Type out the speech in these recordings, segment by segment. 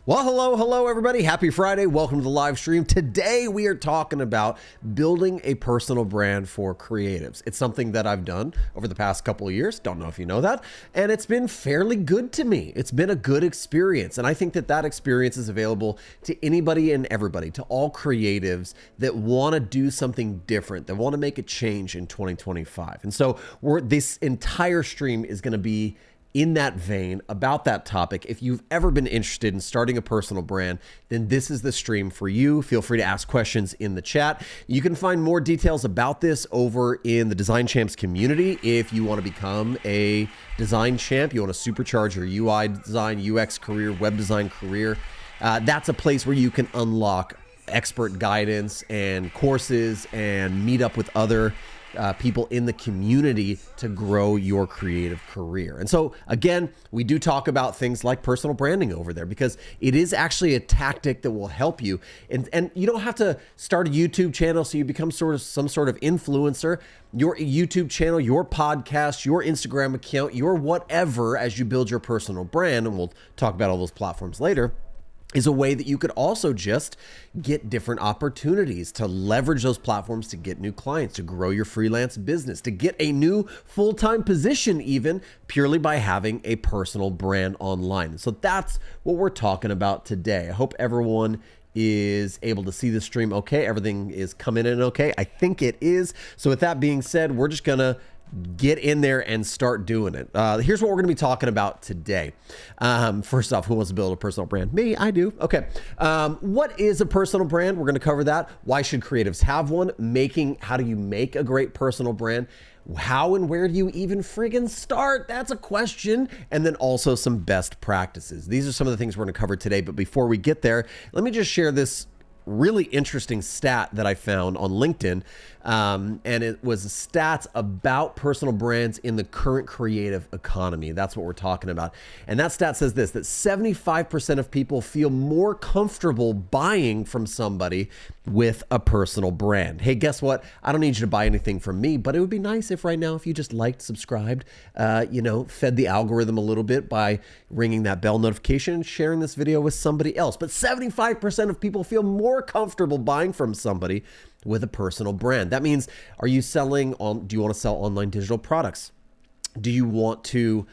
Well, hello, everybody. Happy Friday. Welcome to the live stream. Today, we are talking about building a personal brand for creatives. It's something that I've done over the past couple of years. Don't know if you know that. And it's been fairly good to me. It's been a good experience. And I think that that experience is available to anybody and everybody, to all creatives that want to do something different, that want to make a change in 2025. And so this entire stream is going to be in that vein, about that topic. If you've ever been interested in starting a personal brand, then this is the stream for you. Feel free to ask questions in the chat. You can find more details about this over in the Design Champs community. If you want to become a design champ, you want to supercharge your UI design, UX career, web design career, that's a place where you can unlock expert guidance and courses and meet up with other people in the community to grow your creative career. And so again, we do talk about things like personal branding over there because it is actually a tactic that will help you. And you don't have to start a YouTube channel so you become some sort of influencer. Your YouTube channel, your podcast, your Instagram account, your whatever, as you build your personal brand, and we'll talk about all those platforms later, is a way that you could also just get different opportunities to leverage those platforms to get new clients, to grow your freelance business, to get a new full-time position even purely by having a personal brand online. So that's what we're talking about today. I hope everyone is able to see the stream okay. Everything is coming in okay. I think it is. So with that being said, we're just gonna get in there and start doing it. Here's what we're going to be talking about today. First off, who wants to build a personal brand? Me, I do. Okay. What is a personal brand? We're going to cover that. Why should creatives have one? How do you make a great personal brand? How and where do you even friggin' start? That's a question. And then also some best practices. These are some of the things we're going to cover today. But before we get there, let me just share this really interesting stat that I found on LinkedIn. And it was stats about personal brands in the current creative economy. That's what we're talking about. And that stat says this, that 75% of people feel more comfortable buying from somebody with a personal brand. Hey, guess what? I don't need you to buy anything from me, but it would be nice if right now, if you just liked, subscribed, fed the algorithm a little bit by ringing that bell notification and sharing this video with somebody else. But 75% of people feel more comfortable buying from somebody with a personal brand. That means, do you want to sell online digital products? Do you want to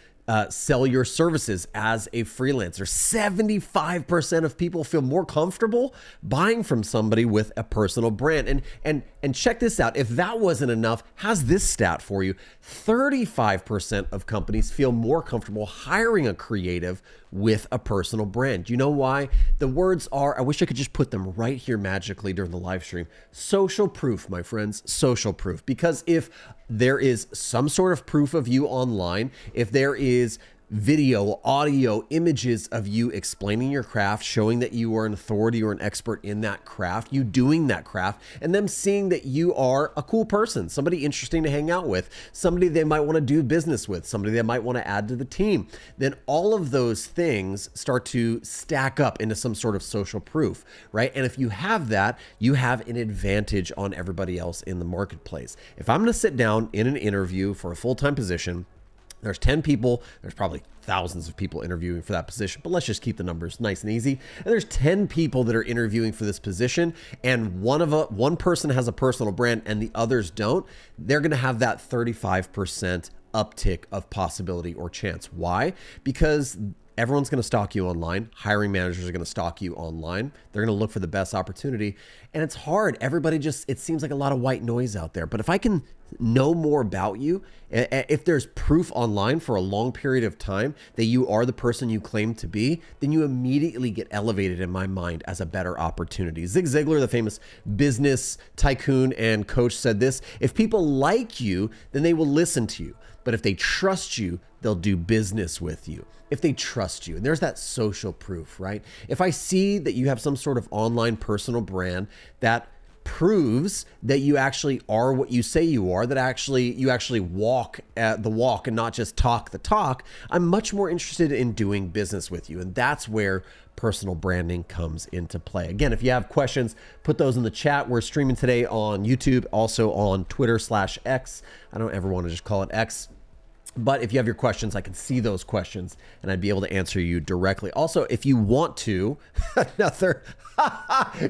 sell your services as a freelancer? 75% of people feel more comfortable buying from somebody with a personal brand. And check this out. If that wasn't enough, how's this stat for you? 35% of companies feel more comfortable hiring a creative with a personal brand. Do you know why? The words are, I wish I could just put them right here magically during the live stream. Social proof, my friends, social proof. Because if there is some sort of proof of you online, if there is video, audio, images of you explaining your craft, showing that you are an authority or an expert in that craft, you doing that craft, and them seeing that you are a cool person, somebody interesting to hang out with, somebody they might want to do business with, somebody they might want to add to the team, then all of those things start to stack up into some sort of social proof, right? And if you have that, you have an advantage on everybody else in the marketplace. If I'm going to sit down in an interview for a full-time position, there's 10 people, there's probably thousands of people interviewing for that position, but let's just keep the numbers nice and easy. And there's 10 people that are interviewing for this position, and one person has a personal brand and the others don't. They're going to have that 35% uptick of possibility or chance. Why? Because everyone's going to stalk you online. Hiring managers are going to stalk you online. They're going to look for the best opportunity. And it's hard. It seems like a lot of white noise out there. But if I can know more about you, if there's proof online for a long period of time that you are the person you claim to be, then you immediately get elevated in my mind as a better opportunity. Zig Ziglar, the famous business tycoon and coach, said this: if people like you, then they will listen to you. But if they trust you, they'll do business with you. If they trust you. And there's that social proof, right? If I see that you have some sort of online personal brand that proves that you actually are what you say you are, that you actually walk the walk and not just talk the talk, I'm much more interested in doing business with you. And that's where personal branding comes into play. Again, if you have questions, put those in the chat. We're streaming today on YouTube, also on Twitter/X. I don't ever want to just call it X. But if you have your questions, I can see those questions and I'd be able to answer you directly. Also, if you want to, another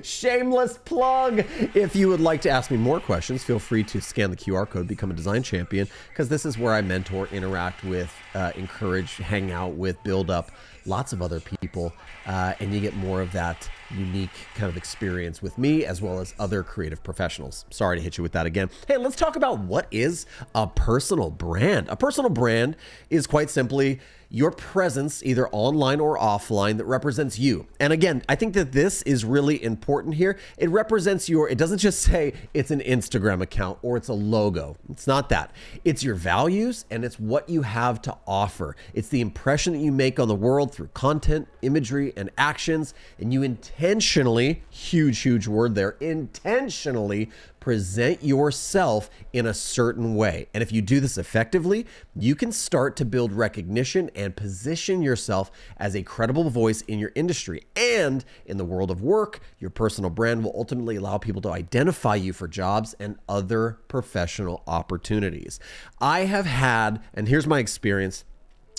shameless plug. If you would like to ask me more questions, feel free to scan the QR code, become a design champion, because this is where I mentor, interact with, encourage, hang out with, build up lots of other people, and you get more of that unique kind of experience with me as well as other creative professionals. Sorry to hit you with that again. Hey, let's talk about what is a personal brand. A personal brand is quite simply your presence, either online or offline, that represents you. And again, I think that this is really important here. It represents it doesn't just say it's an Instagram account or it's a logo. It's not that. It's your values and it's what you have to offer. It's the impression that you make on the world through content, imagery, and actions. And you intentionally, huge word there, intentionally present yourself in a certain way. And if you do this effectively, you can start to build recognition and position yourself as a credible voice in your industry. And in the world of work, your personal brand will ultimately allow people to identify you for jobs and other professional opportunities. I have had, and here's my experience,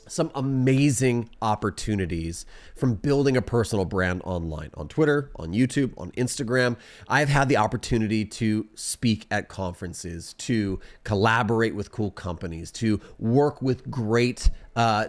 some amazing opportunities from building a personal brand online, on Twitter, on YouTube, on Instagram. I've had the opportunity to speak at conferences, to collaborate with cool companies, to work with great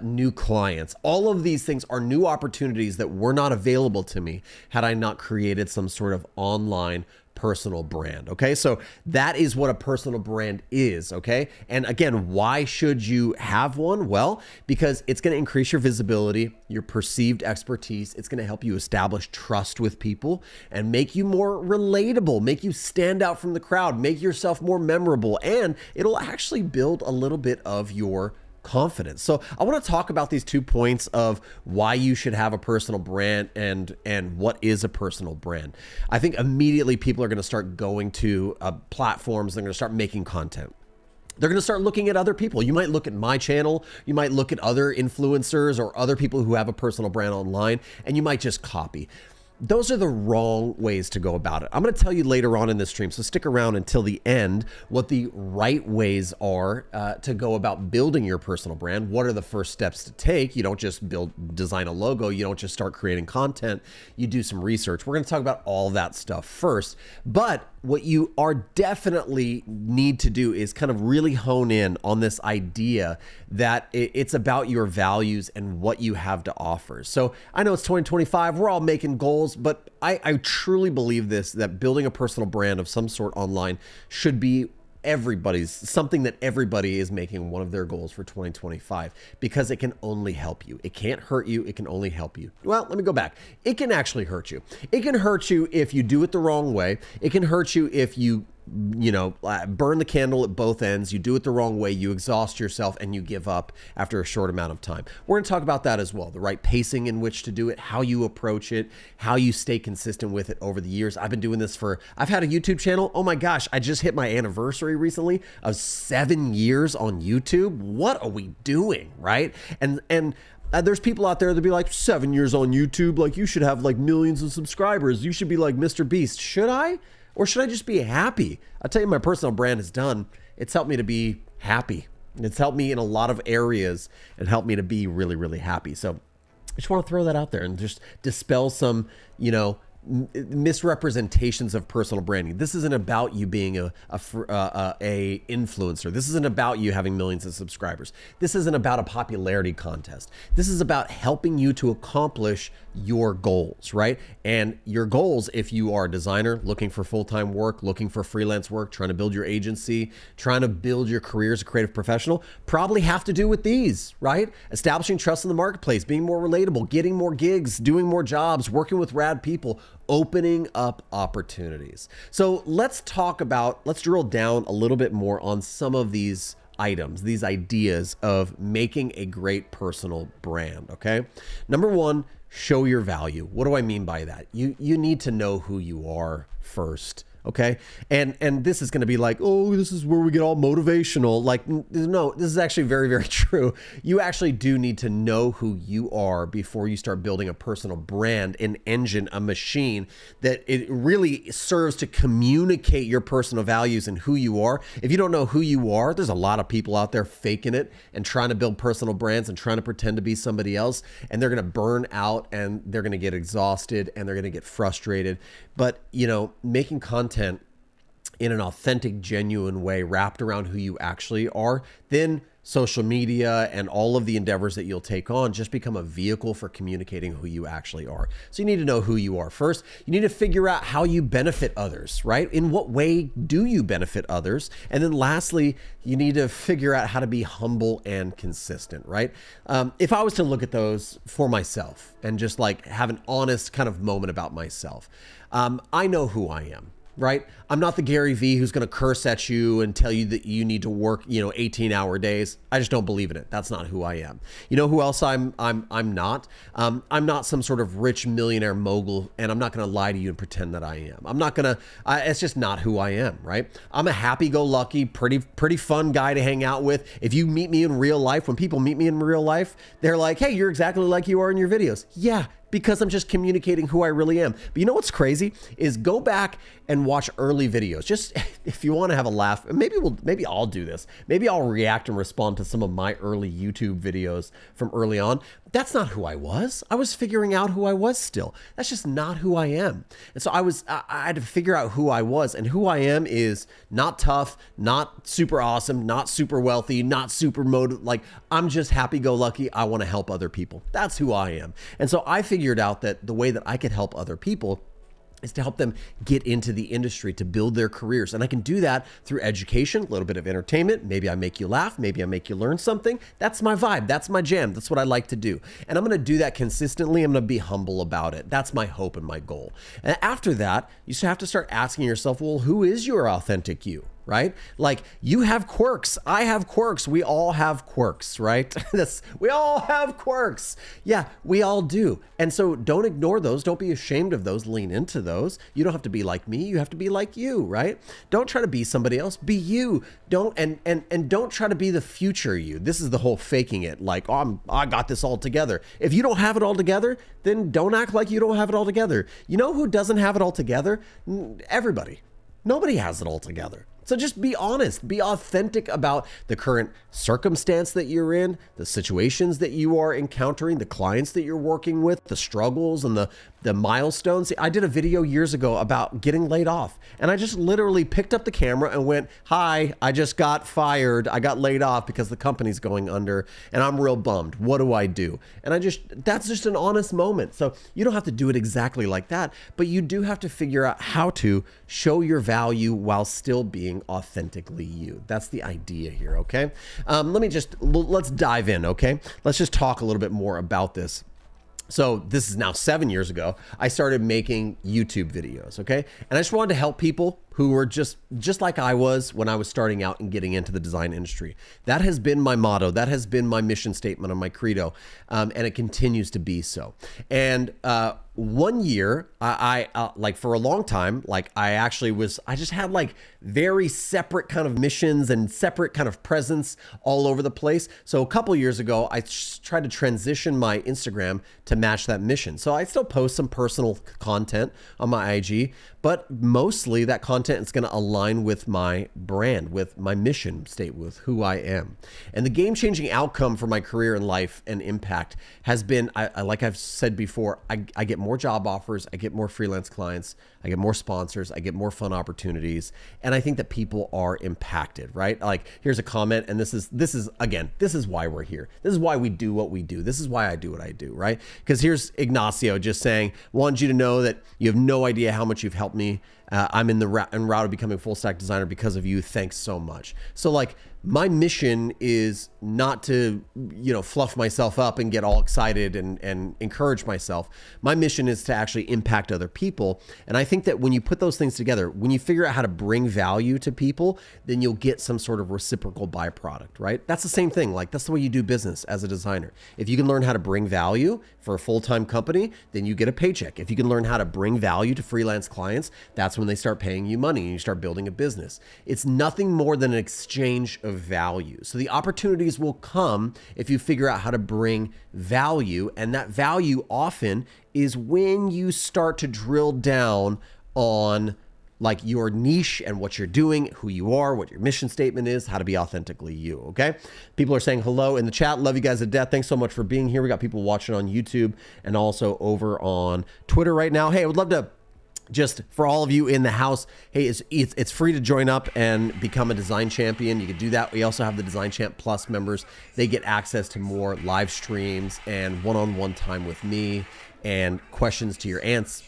new clients. All of these things are new opportunities that were not available to me had I not created some sort of online personal brand. Okay. So that is what a personal brand is. Okay. And again, why should you have one? Well, because it's going to increase your visibility, your perceived expertise. It's going to help you establish trust with people and make you more relatable, make you stand out from the crowd, make yourself more memorable, and it'll actually build a little bit of your confidence. So I want to talk about these 2 points of why you should have a personal brand and what is a personal brand. I think immediately people are going to start going to platforms. They're going to start making content. They're going to start looking at other people. You might look at my channel. You might look at other influencers or other people who have a personal brand online, and you might just copy. Those are the wrong ways to go about it. I'm going to tell you later on in this stream, so stick around until the end, what the right ways are to go about building your personal brand. What are the first steps to take? You don't just design a logo. You don't just start creating content. You do some research. We're going to talk about all that stuff first. But what you are definitely need to do is kind of really hone in on this idea that it's about your values and what you have to offer. So I know it's 2025. We're all making goals, but I truly believe that building a personal brand of some sort online should be something that everybody is making one of their goals for 2025, because it can only help you. It can't hurt you. It can only help you. Well, let me go back. It can actually hurt you. It can hurt you if you do it the wrong way. It can hurt you if you burn the candle at both ends. You do it the wrong way. You exhaust yourself and you give up after a short amount of time. We're going to talk about that as well. The right pacing in which to do it, how you approach it, how you stay consistent with it over the years. I've been doing this I've had a YouTube channel. Oh my gosh, I just hit my anniversary recently of 7 years on YouTube. What are we doing, right? And there's people out there that be like, 7 years on YouTube, like you should have like millions of subscribers. You should be like Mr. Beast. Should I? Or should I just be happy? I'll tell you, my personal brand is done. It's helped me to be happy. It's helped me in a lot of areas and helped me to be really, really happy. So I just want to throw that out there and just dispel some, misrepresentations of personal branding. This isn't about you being a influencer. This isn't about you having millions of subscribers. This isn't about a popularity contest. This is about helping you to accomplish your goals, right? And your goals, if you are a designer looking for full-time work, looking for freelance work, trying to build your agency, trying to build your career as a creative professional, probably have to do with these, right? Establishing trust in the marketplace, being more relatable, getting more gigs, doing more jobs, working with rad people, opening up opportunities. So let's drill down a little bit more on some of these items, these ideas of making a great personal brand, okay? Number one, show your value. What do I mean by that? You need to know who you are first. Okay. And this is going to be like, oh, this is where we get all motivational. Like, no, this is actually very, very true. You actually do need to know who you are before you start building a personal brand, an engine, a machine that it really serves to communicate your personal values and who you are. If you don't know who you are, there's a lot of people out there faking it and trying to build personal brands and trying to pretend to be somebody else. And they're going to burn out and they're going to get exhausted and they're going to get frustrated. But, making content in an authentic, genuine way wrapped around who you actually are, then social media and all of the endeavors that you'll take on just become a vehicle for communicating who you actually are. So you need to know who you are first. You need to figure out how you benefit others, right? In what way do you benefit others? And then lastly, you need to figure out how to be humble and consistent, right? If I was to look at those for myself and just like have an honest kind of moment about myself, I know who I am. Right? I'm not the Gary Vee who's going to curse at you and tell you that you need to work, 18-hour days. I just don't believe in it. That's not who I am. You know who else I'm not? I'm not some sort of rich millionaire mogul, and I'm not going to lie to you and pretend that I am. I'm not going to, it's just not who I am, right? I'm a happy-go-lucky, pretty fun guy to hang out with. If you meet me in real life, when people meet me in real life, they're like, hey, you're exactly like you are in your videos. Yeah, because I'm just communicating who I really am. But you know what's crazy is go back and watch early videos. Just if you want to have a laugh, maybe I'll do this. Maybe I'll react and respond to some of my early YouTube videos from early on. That's not who I was. I was figuring out who I was still. That's just not who I am. And so I had to figure out who I was, and who I am is not tough, not super awesome, not super wealthy, not super like I'm just happy-go-lucky. I want to help other people. That's who I am. And so I figured out that the way that I could help other people is to help them get into the industry, to build their careers. And I can do that through education, a little bit of entertainment. Maybe I make you laugh. Maybe I make you learn something. That's my vibe. That's my jam. That's what I like to do. And I'm going to do that consistently. I'm going to be humble about it. That's my hope and my goal. And after that, you have to start asking yourself, well, who is your authentic you? Right? Like you have quirks. I have quirks. We all have quirks, right? We all have quirks. Yeah, we all do. And so don't ignore those. Don't be ashamed of those. Lean into those. You don't have to be like me. You have to be like you, right? Don't try to be somebody else. Be you. Don't don't try to be the future you. This is the whole faking it. Like, oh, I got this all together. If you don't have it all together, then don't act like you don't have it all together. You know who doesn't have it all together? Everybody. Nobody has it all together. So just be honest, be authentic about the current circumstance that you're in, the situations that you are encountering, the clients that you're working with, the struggles and the milestones. I did a video years ago about getting laid off, and I just literally picked up the camera and went, hi, I just got fired. I got laid off because the company's going under and I'm real bummed. What do I do? And that's just an honest moment. So you don't have to do it exactly like that, but you do have to figure out how to show your value while still being authentically you. That's the idea here, okay? Let's dive in, okay? Let's just talk a little bit more about this. So this is now 7 years ago. I started making YouTube videos, okay? And I just wanted to help people who were just like I was when I was starting out and getting into the design industry. That has been my motto. That has been my mission statement on my credo, and it continues to be so. And 1 year, I like for a long time, like I just had like very separate kind of missions and separate kind of presence all over the place. So a couple years ago, I tried to transition my Instagram to match that mission. So I still post some personal content on my IG, but mostly that content is going to align with my brand, with my mission state, with who I am. And the game-changing outcome for my career and life and impact has been, like I've said before, I get more job offers, I get more freelance clients, I get more sponsors, I get more fun opportunities, and I think that people are impacted, right? Like here's a comment, and this is why we're here. This is why we do what we do. This is why I do what I do, right? Because here's Ignacio just saying, wanted you to know that you have no idea how much you've helped me. I'm en route of becoming a full stack designer because of you. Thanks so much. So like my mission is not to, fluff myself up and get all excited and encourage myself. My mission is to actually impact other people. And I think that when you put those things together, when you figure out how to bring value to people, then you'll get some sort of reciprocal byproduct, right? That's the same thing. Like, that's the way you do business as a designer. If you can learn how to bring value for a full-time company, then you get a paycheck. If you can learn how to bring value to freelance clients, that's when they start paying you money and you start building a business. It's nothing more than an exchange of value. So the opportunities will come if you figure out how to bring value, and that value often is when you start to drill down on like your niche and what you're doing, who you are, what your mission statement is, how to be authentically you, okay? People are saying hello in the chat. Love you guys to death. Thanks so much for being here. We got people watching on YouTube and also over on Twitter right now. Hey, I would love to just for all of you in the house, hey, it's free to join up and become a design champion. You can do that. We also have the Design Champ Plus members. They get access to more live streams and one-on-one time with me and questions to your answers,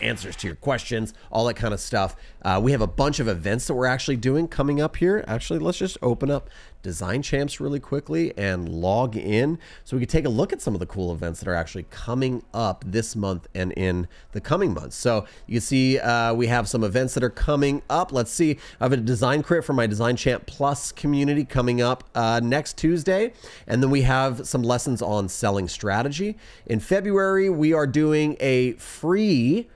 answers to your questions, all that kind of stuff. We have a bunch of events that we're actually doing coming up here. Actually, let's just open up Design Champs really quickly and log in so we can take a look at some of the cool events that are actually coming up this month and in the coming months. So you can see we have some events that are coming up. Let's see. I have a design crit for my Design Champ Plus community coming up next Tuesday. And then we have some lessons on selling strategy. In February, we are doing a free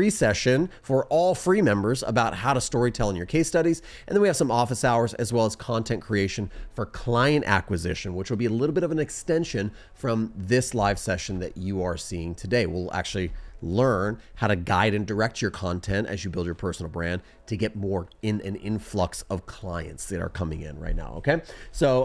session for all free members about how to storytell in your case studies. And then we have some office hours as well as content creation for client acquisition, which will be a little bit of an extension from this live session that you are seeing today. We'll actually learn how to guide and direct your content as you build your personal brand to get more in an influx of clients that are coming in right now. Okay. So,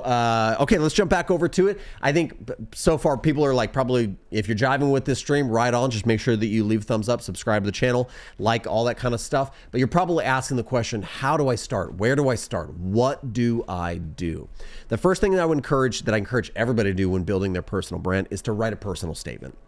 okay, let's jump back over to it. I think so far people are like, probably if you're jiving with this stream, right on, just make sure that you leave a thumbs up, subscribe to the channel, like all that kind of stuff. But you're probably asking the question, how do I start? Where do I start? What do I do? The first thing that I encourage everybody to do when building their personal brand is to write a personal statement.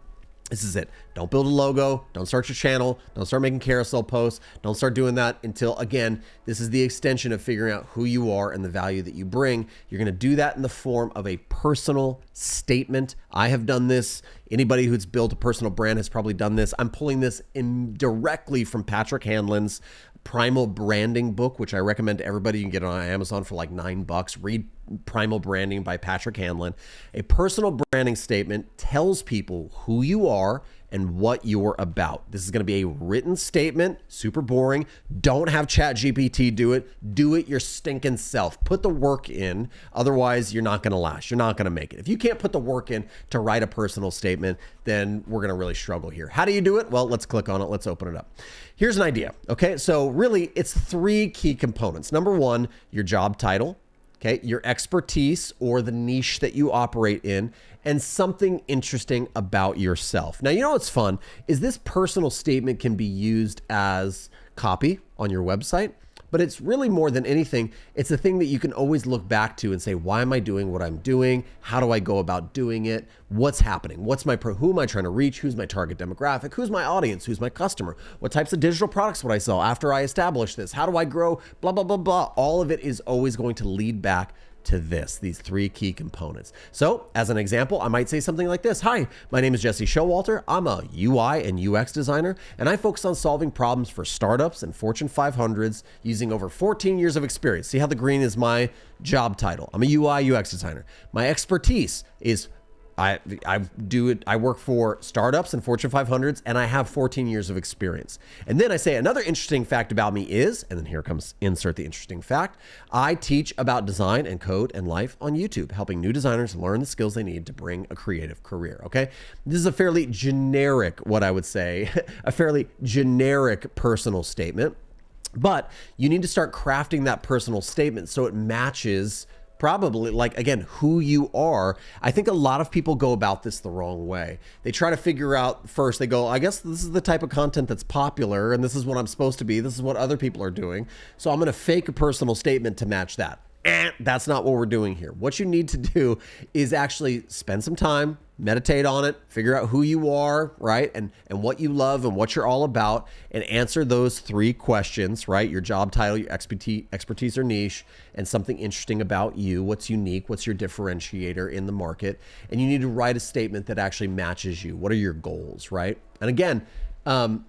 This is it. Don't build a logo. Don't start your channel. Don't start making carousel posts. Don't start doing that until, again, this is the extension of figuring out who you are and the value that you bring. You're going to do that in the form of a personal statement. I have done this. Anybody who's built a personal brand has probably done this. I'm pulling this in directly from Patrick Hanlon's Primal Branding book, which I recommend to everybody. You can get it on Amazon for like $9. Read Primal Branding by Patrick Hanlon. A personal branding statement tells people who you are and what you're about. This is going to be a written statement, super boring. Don't have ChatGPT do it. Do it your stinking self. Put the work in. Otherwise, you're not going to last. You're not going to make it. If you can't put the work in to write a personal statement, then we're going to really struggle here. How do you do it? Well, let's click on it. Let's open it up. Here's an idea. Okay, so really, it's 3 key components. Number 1, your job title. Okay, your expertise or the niche that you operate in, and something interesting about yourself. Now, you know what's fun is this personal statement can be used as copy on your website, but it's really more than anything, it's a thing that you can always look back to and say, why am I doing what I'm doing? How do I go about doing it? What's happening? Who am I trying to reach? Who's my target demographic? Who's my audience? Who's my customer? What types of digital products would I sell after I establish this? How do I grow? Blah, blah, blah, blah. All of it is always going to lead back to these 3 key components. So as an example, I might say something like this. Hi, my name is Jesse Showalter. I'm a UI and UX designer, and I focus on solving problems for startups and Fortune 500s using over 14 years of experience. See how the green is my job title. I'm a UI UX designer. My expertise is I work for startups and Fortune 500s, and I have 14 years of experience. And then I say another interesting fact about me is, and then here comes insert the interesting fact, I teach about design and code and life on YouTube, helping new designers learn the skills they need to bring a creative career, okay? This is a fairly generic, what I would say, a fairly generic personal statement, but you need to start crafting that personal statement so it matches probably, like, again, who you are. I think a lot of people go about this the wrong way. They try to figure out first, they go, I guess this is the type of content that's popular and this is what I'm supposed to be. This is what other people are doing. So I'm going to fake a personal statement to match that. That's not what we're doing here. What you need to do is actually spend some time, meditate on it, figure out who you are, right? And what you love and what you're all about, and answer those 3 questions, right? Your job title, your expertise or niche, and something interesting about you. What's unique? What's your differentiator in the market? And you need to write a statement that actually matches you. What are your goals, right? And again,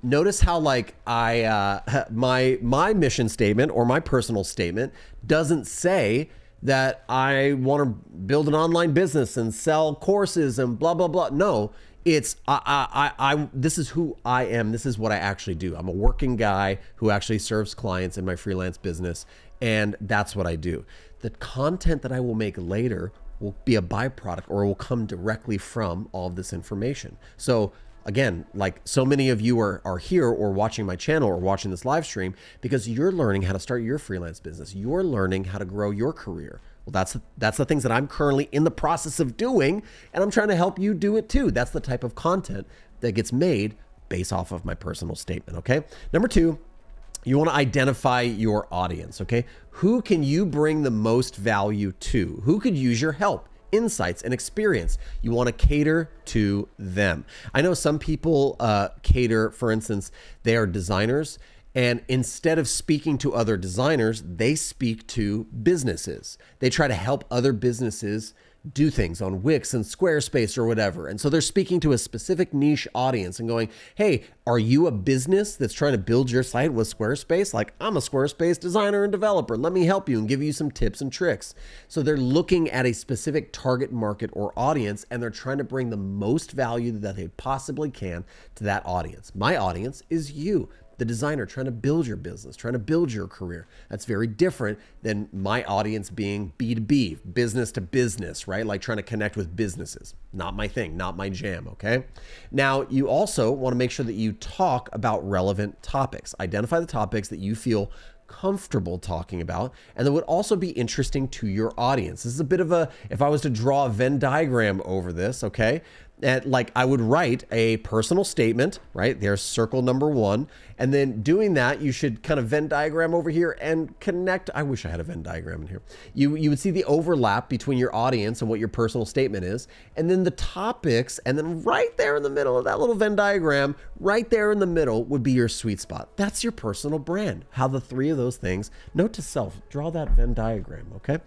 notice how like my mission statement or my personal statement doesn't say that I want to build an online business and sell courses and blah, blah, blah. No, it's, this is who I am. This is what I actually do. I'm a working guy who actually serves clients in my freelance business. And that's what I do. The content that I will make later will be a byproduct or will come directly from all of this information. So again, like so many of you are here or watching my channel or watching this live stream because you're learning how to start your freelance business. You're learning how to grow your career. Well, that's the things that I'm currently in the process of doing, and I'm trying to help you do it too. That's the type of content that gets made based off of my personal statement, okay? Number 2, you want to identify your audience, okay? Who can you bring the most value to? Who could use your help, insights, and experience? You want to cater to them. I know some people cater, for instance, they are designers, and instead of speaking to other designers, they speak to businesses. They try to help other businesses do things on Wix and Squarespace or whatever. And so they're speaking to a specific niche audience and going, hey, are you a business that's trying to build your site with Squarespace? Like, I'm a Squarespace designer and developer. Let me help you and give you some tips and tricks. So they're looking at a specific target market or audience, and they're trying to bring the most value that they possibly can to that audience. My audience is you, the designer trying to build your business, trying to build your career. That's very different than my audience being B2B, business to business, right? Like trying to connect with businesses. Not my thing, not my jam, okay? Now, you also want to make sure that you talk about relevant topics. Identify the topics that you feel comfortable talking about and that would also be interesting to your audience. This is a bit of a, if I was to draw a Venn diagram over this, okay? Like I would write a personal statement, right? There's circle number 1. And then doing that, you should kind of Venn diagram over here and connect. I wish I had a Venn diagram in here. You would see the overlap between your audience and what your personal statement is. And then the topics, and then right there in the middle of that little Venn diagram, right there in the middle would be your sweet spot. That's your personal brand. How the 3 of those things, note to self, draw that Venn diagram, okay?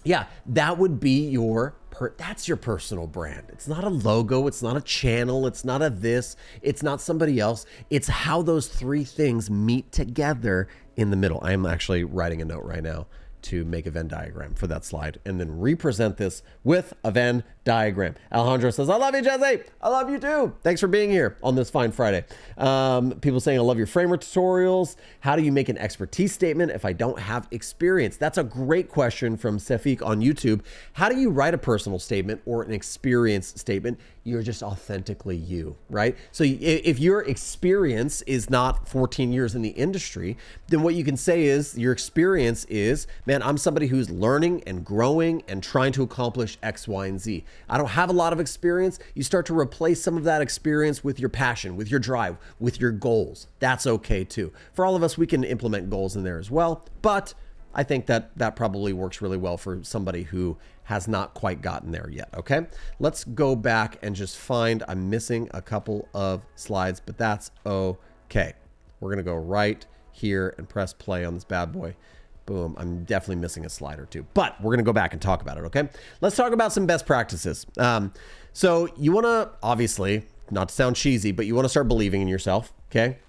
Yeah, that would be your, that's your personal brand. It's not a logo, it's not a channel, it's not a this, it's not somebody else. It's how those 3 things meet together in the middle. I am actually writing a note right now to make a Venn diagram for that slide and then represent this with a Venn diagram. Alejandro says, I love you, Jesse. I love you too. Thanks for being here on this fine Friday. People saying, I love your framework tutorials. How do you make an expertise statement if I don't have experience? That's a great question from Sefik on YouTube. How do you write a personal statement or an experience statement? You're just authentically you, right? So if your experience is not 14 years in the industry, then what you can say is your experience is, man, I'm somebody who's learning and growing and trying to accomplish X, Y, and Z. I don't have a lot of experience. You start to replace some of that experience with your passion, with your drive, with your goals. That's okay too. For all of us, we can implement goals in there as well, but I think that that probably works really well for somebody who has not quite gotten there yet, okay? Let's go back and just find, I'm missing a couple of slides, but that's okay. We're gonna go right here and press play on this bad boy. Boom, I'm definitely missing a slide or 2, but we're gonna go back and talk about it, okay? Let's talk about some best practices. So you wanna, obviously, not to sound cheesy, but you wanna start believing in yourself, okay?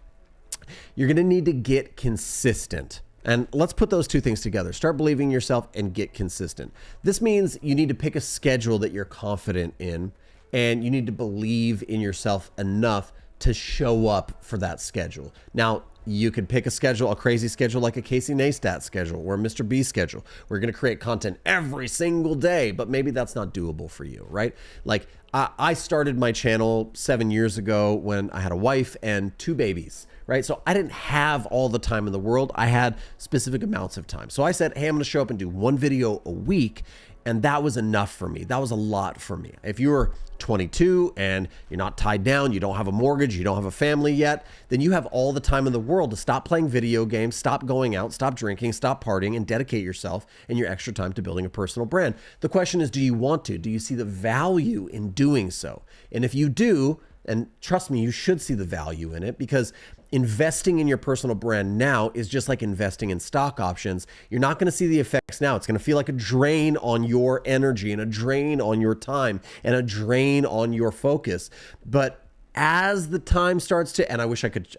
You're gonna need to get consistent. And let's put those 2 things together. Start believing in yourself and get consistent. This means you need to pick a schedule that you're confident in, and you need to believe in yourself enough to show up for that schedule. Now, you could pick a schedule, a crazy schedule like a Casey Neistat schedule or a Mr. B schedule. We're going to create content every single day, but maybe that's not doable for you, right? Like I started my channel 7 years ago when I had a wife and 2 babies, right? So I didn't have all the time in the world. I had specific amounts of time. So I said, hey, I'm going to show up and do 1 video a week. And that was enough for me. That was a lot for me. If you're 22 and you're not tied down, you don't have a mortgage, you don't have a family yet, then you have all the time in the world to stop playing video games, stop going out, stop drinking, stop partying, and dedicate yourself and your extra time to building a personal brand. The question is, do you want to? Do you see the value in doing so? And if you do, and trust me, you should see the value in it, because investing in your personal brand now is just like investing in stock options. You're not going to see the effects now. It's going to feel like a drain on your energy and a drain on your time and a drain on your focus. But as the time starts to, and I wish I could,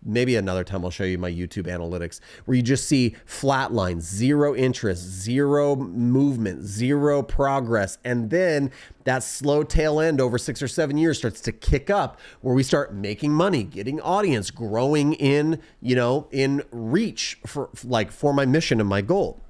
maybe another time I'll show you my YouTube analytics, where you just see flat lines, zero interest, zero movement, zero progress. And then that slow tail end over 6 or 7 years starts to kick up, where we start making money, getting audience, growing in, in reach for my mission and my goal.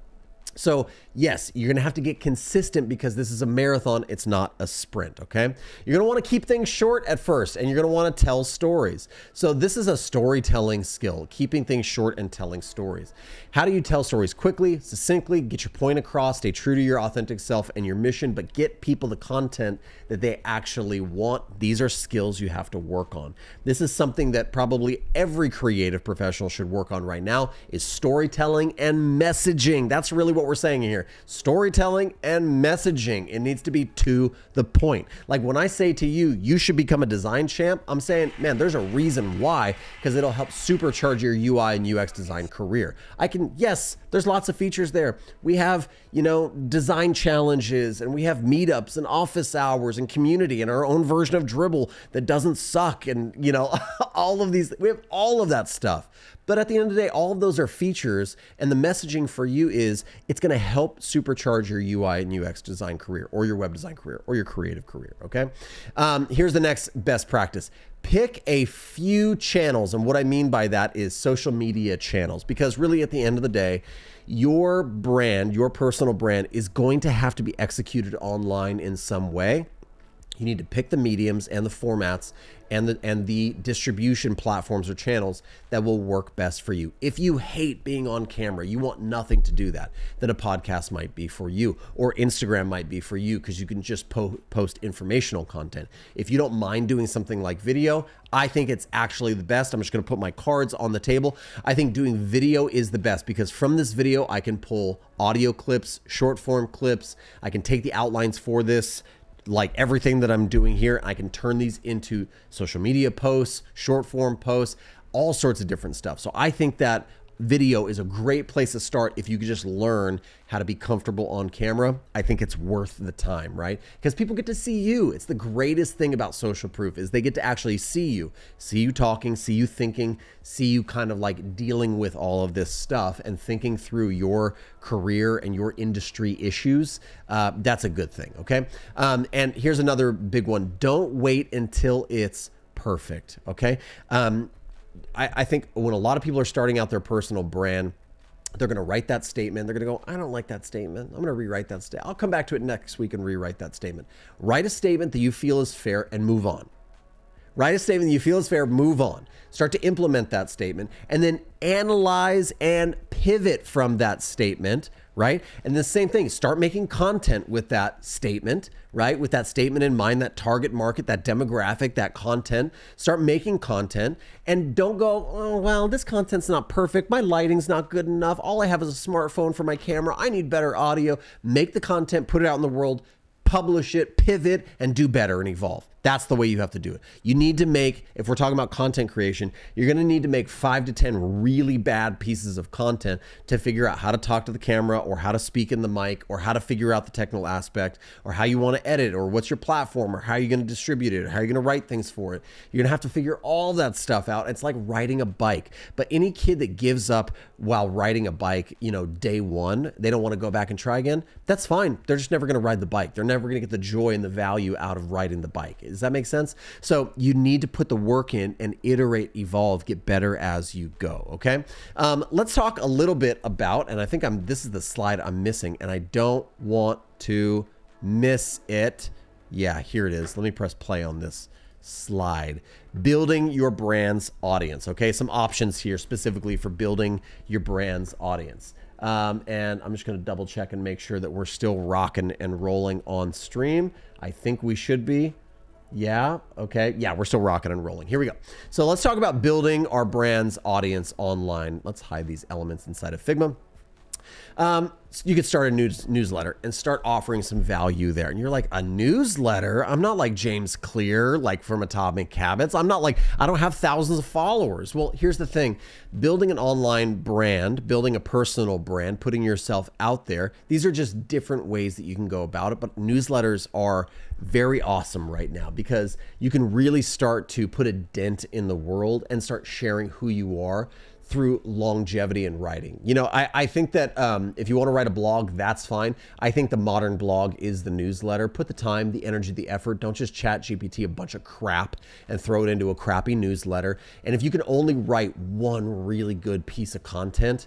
So yes, you're going to have to get consistent, because this is a marathon. It's not a sprint. Okay. You're going to want to keep things short at first, and you're going to want to tell stories. So this is a storytelling skill, keeping things short and telling stories. How do you tell stories quickly, succinctly, get your point across, stay true to your authentic self and your mission, but get people the content that they actually want? These are skills you have to work on. This is something that probably every creative professional should work on right now, is storytelling and messaging. That's really what we're saying here. Storytelling and messaging. It needs to be to the point. Like when I say to you, you should become a design champ, I'm saying, man, there's a reason why, because it'll help supercharge your UI and UX design career. Yes, there's lots of features there. We have, design challenges, and we have meetups and office hours and community and our own version of Dribble that doesn't suck. And, all of these, we have all of that stuff. But at the end of the day, all of those are features, and the messaging for you is it's going to help supercharge your UI and UX design career, or your web design career, or your creative career, okay? Here's the next best practice. Pick a few channels, and what I mean by that is social media channels, because really at the end of the day, your brand, your personal brand, is going to have to be executed online in some way. You need to pick the mediums and the formats and the distribution platforms or channels that will work best for you. If you hate being on camera, you want nothing to do that, then a podcast might be for you, or Instagram might be for you, because you can just post informational content. If you don't mind doing something like video, I think it's actually the best. I'm just going to put my cards on the table. I think doing video is the best, because from this video, I can pull audio clips, short form clips. I can take the outlines for this, like everything that I'm doing here. I can turn these into social media posts, short form posts, all sorts of different stuff. So I think that video is a great place to start if you could just learn how to be comfortable on camera. I think it's worth the time, right? Because people get to see you. It's the greatest thing about social proof, is they get to actually see you talking, see you thinking, see you kind of like dealing with all of this stuff and thinking through your career and your industry issues. That's a good thing, okay? And here's another big one. Don't wait until it's perfect, okay? I think when a lot of people are starting out their personal brand, they're going to write that statement. They're going to go, I don't like that statement. I'm going to rewrite that statement. I'll come back to it next week and rewrite that statement. Write a statement that you feel is fair and move on. Write a statement that you feel is fair, move on. Start to implement that statement, and then analyze and pivot from that statement, right? And the same thing, start making content with that statement, right? With that statement in mind, that target market, that demographic, that content. Start making content, and don't go, oh, well, this content's not perfect. My lighting's not good enough. All I have is a smartphone for my camera. I need better audio. Make the content, put it out in the world, publish it, pivot, and do better and evolve. That's the way you have to do it. You need to make, if we're talking about content creation, you're going to need to make 5 to 10 really bad pieces of content to figure out how to talk to the camera, or how to speak in the mic, or how to figure out the technical aspect, or how you want to edit, or what's your platform, or how you're going to distribute it, or how you're going to write things for it. You're going to have to figure all that stuff out. It's like riding a bike. But any kid that gives up while riding a bike, day one, they don't want to go back and try again, that's fine. They're just never going to ride the bike. They're never going to get the joy and the value out of riding the bike. Does that make sense? So you need to put the work in and iterate, evolve, get better as you go. Okay. Let's talk a little bit about, and I think this is the slide I'm missing, and I don't want to miss it. Yeah, here it is. Let me press play on this slide. Building your brand's audience. Okay. Some options here specifically for building your brand's audience. And I'm just going to double check and make sure that we're still rocking and rolling on stream. I think we should be. Yeah. Okay. Yeah, we're still rocking and rolling. Here we go. So let's talk about building our brand's audience online. Let's hide these elements inside of Figma. So you could start a newsletter and start offering some value there. And you're like, a newsletter? I'm not like James Clear, like from Atomic Habits. I'm not like, I don't have thousands of followers. Well, here's the thing. Building an online brand, building a personal brand, putting yourself out there, these are just different ways that you can go about it. But newsletters are very awesome right now because you can really start to put a dent in the world and start sharing who you are through longevity in writing. You know, I think that if you want to write a blog, that's fine. I think the modern blog is the newsletter. Put the time, the energy, the effort. Don't just chat GPT a bunch of crap and throw it into a crappy newsletter. And if you can only write one really good piece of content,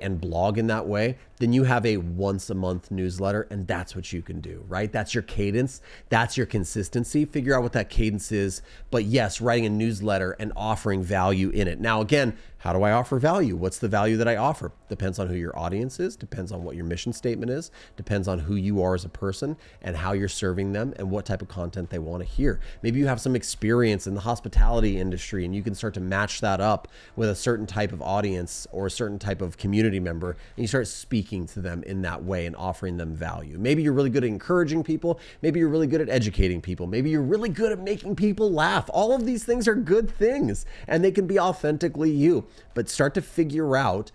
and blog in that way, then you have a once a month newsletter, and that's what you can do, right? That's your cadence. That's your consistency. Figure out what that cadence is. But yes, writing a newsletter and offering value in it. Now, again, how do I offer value? What's the value that I offer? Depends on who your audience is, depends on what your mission statement is, depends on who you are as a person and how you're serving them and what type of content they want to hear. Maybe you have some experience in the hospitality industry and you can start to match that up with a certain type of audience or a certain type of community member, and you start speaking to them in that way and offering them value. Maybe you're really good at encouraging people. Maybe you're really good at educating people. Maybe you're really good at making people laugh. All of these things are good things and they can be authentically you, but start to figure out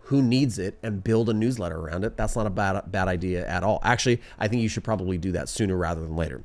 who needs it and build a newsletter around it. That's not a bad idea at all. Actually, I think you should probably do that sooner rather than later.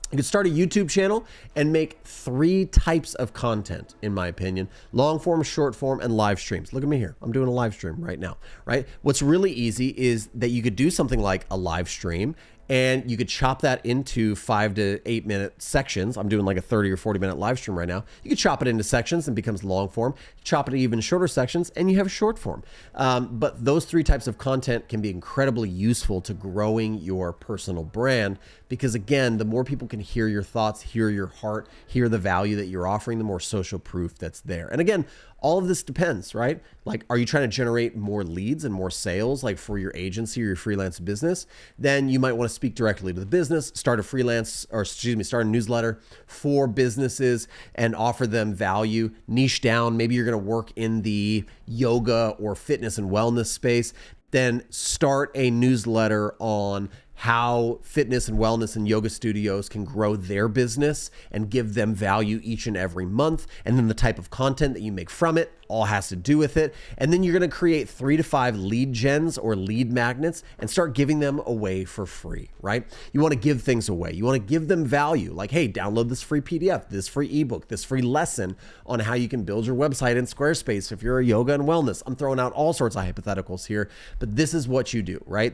You could start a YouTube channel and make 3 types of content, in my opinion: long form, short form, and live streams. Look at me here. I'm doing a live stream right now, right? What's really easy is that you could do something like a live stream and you could chop that into 5 to 8 minute sections. I'm doing like a 30 or 40 minute live stream right now. You could chop it into sections and it becomes long form, chop it to even shorter sections and you have short form. But those 3 types of content can be incredibly useful to growing your personal brand because, again, the more people can hear your thoughts, hear your heart, hear the value that you're offering, the more social proof that's there. And again, all of this depends, right? Like, are you trying to generate more leads and more sales, like for your agency or your freelance business? Then you might want to speak directly to the business, start a newsletter for businesses and offer them value, niche down. Maybe you're going to work in the yoga or fitness and wellness space. Then start a newsletter on how fitness and wellness and yoga studios can grow their business and give them value each and every month. And then the type of content that you make from it all has to do with it. And then you're going to create 3 to 5 lead gens or lead magnets and start giving them away for free, right? You want to give things away. You want to give them value. Like, hey, download this free PDF, this free ebook, this free lesson on how you can build your website in Squarespace if you're a yoga and wellness. I'm throwing out all sorts of hypotheticals here, but this is what you do, right?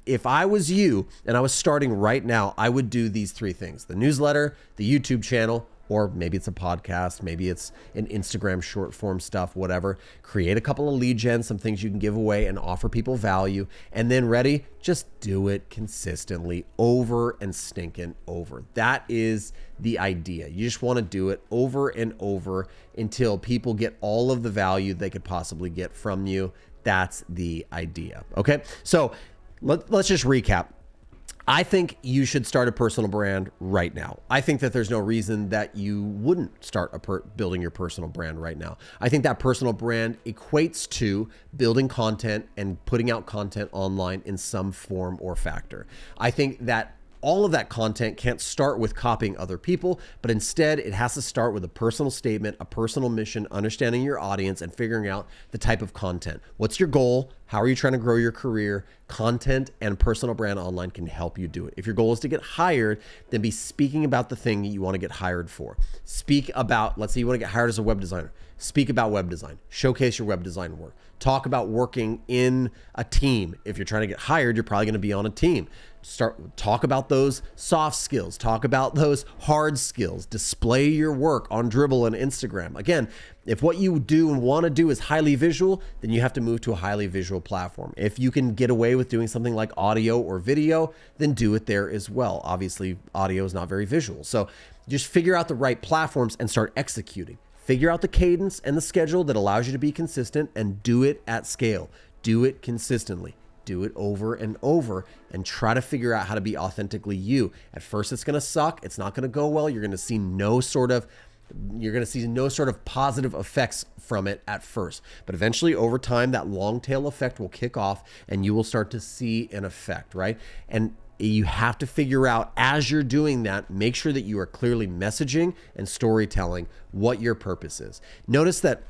If I was you and I was starting right now, I would do these 3 things: the newsletter, the YouTube channel, or maybe it's a podcast, maybe it's an Instagram short form stuff, whatever. Create a couple of lead gens, some things you can give away and offer people value. And then just do it consistently over and stinking over. That is the idea. You just want to do it over and over until people get all of the value they could possibly get from you. That's the idea. Okay. So let's just recap. I think you should start a personal brand right now. I think that there's no reason that you wouldn't start building your personal brand right now. I think that personal brand equates to building content and putting out content online in some form or factor. I think that all of that content can't start with copying other people, but instead it has to start with a personal statement, a personal mission, understanding your audience and figuring out the type of content. What's your goal? How are you trying to grow your career? Content and personal brand online can help you do it. If your goal is to get hired, then be speaking about the thing you want to get hired for. Speak about, let's say you want to get hired as a web designer. Speak about web design. Showcase your web design work. Talk about working in a team. If you're trying to get hired, you're probably going to be on a team. Talk about those soft skills. Talk about those hard skills. Display your work on Dribbble and Instagram. Again, if what you do and want to do is highly visual, then you have to move to a highly visual platform. If you can get away with doing something like audio or video, then do it there as well. Obviously, audio is not very visual. So just figure out the right platforms and start executing. Figure out the cadence and the schedule that allows you to be consistent and do it at scale. Do it consistently. Do it over and over and try to figure out how to be authentically you. At first, it's going to suck. It's not going to go well. You're going to see no sort of positive effects from it at first. But eventually, over time, that long tail effect will kick off and you will start to see an effect, right? And you have to figure out, as you're doing that, make sure that you are clearly messaging and storytelling what your purpose is. Notice that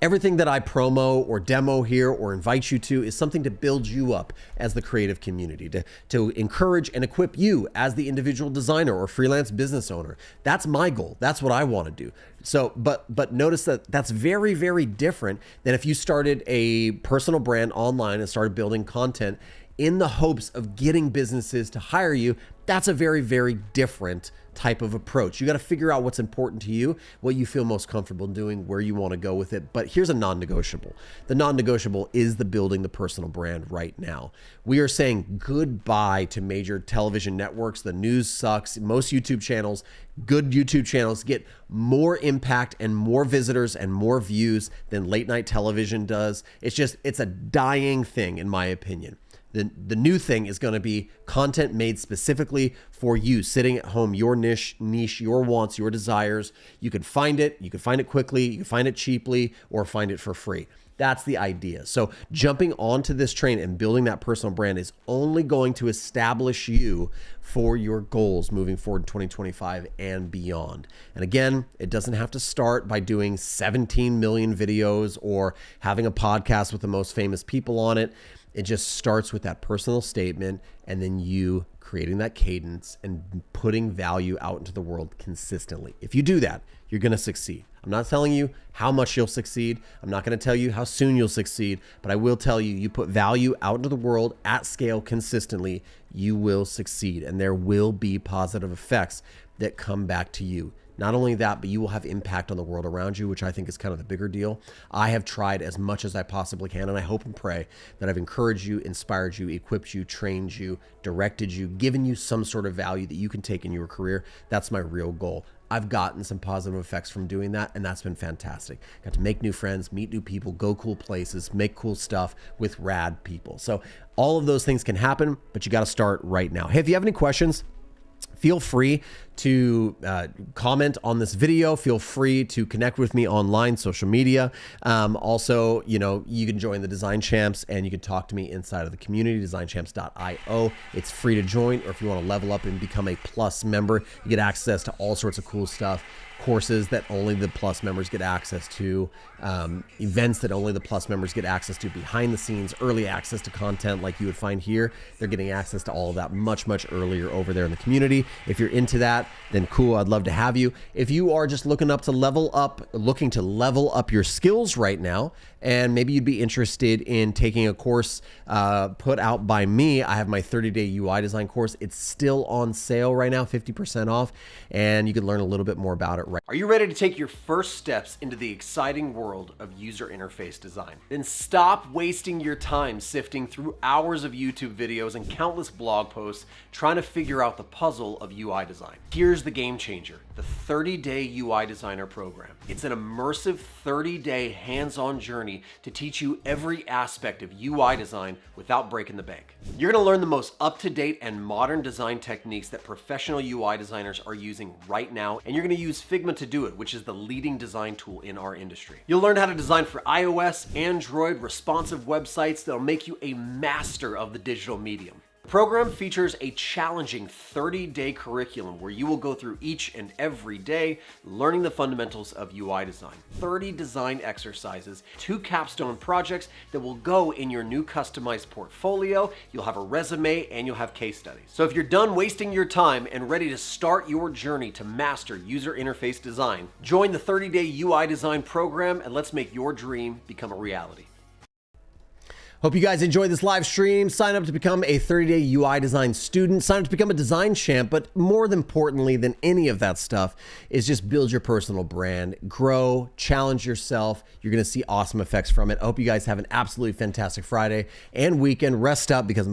everything that I promo or demo here or invite you to is something to build you up as the creative community, to encourage and equip you as the individual designer or freelance business owner. That's my goal. That's what I want to do. So, but notice that that's very, very different than if you started a personal brand online and started building content in the hopes of getting businesses to hire you. That's a very, very different type of approach. You got to figure out what's important to you, what you feel most comfortable doing, where you want to go with it. But here's a non-negotiable. The non-negotiable is the building the personal brand right now. We are saying goodbye to major television networks. The news sucks. Most YouTube channels, good YouTube channels, get more impact and more visitors and more views than late night television does. It's a dying thing, in my opinion. The new thing is going to be content made specifically for you, sitting at home, your niche, your wants, your desires. You can find it. You can find it quickly. You can find it cheaply or find it for free. That's the idea. So jumping onto this train and building that personal brand is only going to establish you for your goals moving forward in 2025 and beyond. And again, it doesn't have to start by doing 17 million videos or having a podcast with the most famous people on it. It just starts with that personal statement and then you creating that cadence and putting value out into the world consistently. If you do that, you're going to succeed. I'm not telling you how much you'll succeed. I'm not going to tell you how soon you'll succeed, but I will tell you, you put value out into the world at scale consistently, you will succeed. And there will be positive effects that come back to you. Not only that, but you will have impact on the world around you, which I think is kind of the bigger deal. I have tried as much as I possibly can, and I hope and pray that I've encouraged you, inspired you, equipped you, trained you, directed you, given you some sort of value that you can take in your career. That's my real goal. I've gotten some positive effects from doing that, and that's been fantastic. Got to make new friends, meet new people, go cool places, make cool stuff with rad people. So all of those things can happen, but you got to start right now. Hey, if you have any questions, feel free to comment on this video. Feel free to connect with me online, social media. Also, you can join the Design Champs and you can talk to me inside of the community, designchamps.io. It's free to join, or if you want to level up and become a Plus member, you get access to all sorts of cool stuff. Courses that only the Plus members get access to, events that only the Plus members get access to, behind the scenes, early access to content like you would find here. They're getting access to all of that much, much earlier over there in the community. If you're into that, then cool, I'd love to have you. If you are just looking to level up your skills right now, and maybe you'd be interested in taking a course put out by me, I have my 30-day UI design course. It's still on sale right now, 50% off, and you can learn a little bit more about it. Are you ready to take your first steps into the exciting world of user interface design? Then stop wasting your time sifting through hours of YouTube videos and countless blog posts trying to figure out the puzzle of UI design. Here's the game changer, the 30-day UI designer program. It's an immersive 30-day hands-on journey to teach you every aspect of UI design without breaking the bank. You're going to learn the most up-to-date and modern design techniques that professional UI designers are using right now, and you're going to use Figma to do it, which is the leading design tool in our industry. You'll learn how to design for iOS, Android, responsive websites that'll make you a master of the digital medium. The program features a challenging 30-day curriculum where you will go through each and every day learning the fundamentals of UI design. 30 design exercises, 2 capstone projects that will go in your new customized portfolio. You'll have a resume and you'll have case studies. So if you're done wasting your time and ready to start your journey to master user interface design, join the 30-day UI design program and let's make your dream become a reality. Hope you guys enjoyed this live stream. Sign up to become a 30-day UI design student. Sign up to become a design champ. But more importantly than any of that stuff is just build your personal brand, grow, challenge yourself. You're going to see awesome effects from it. I hope you guys have an absolutely fantastic Friday and weekend. Rest up because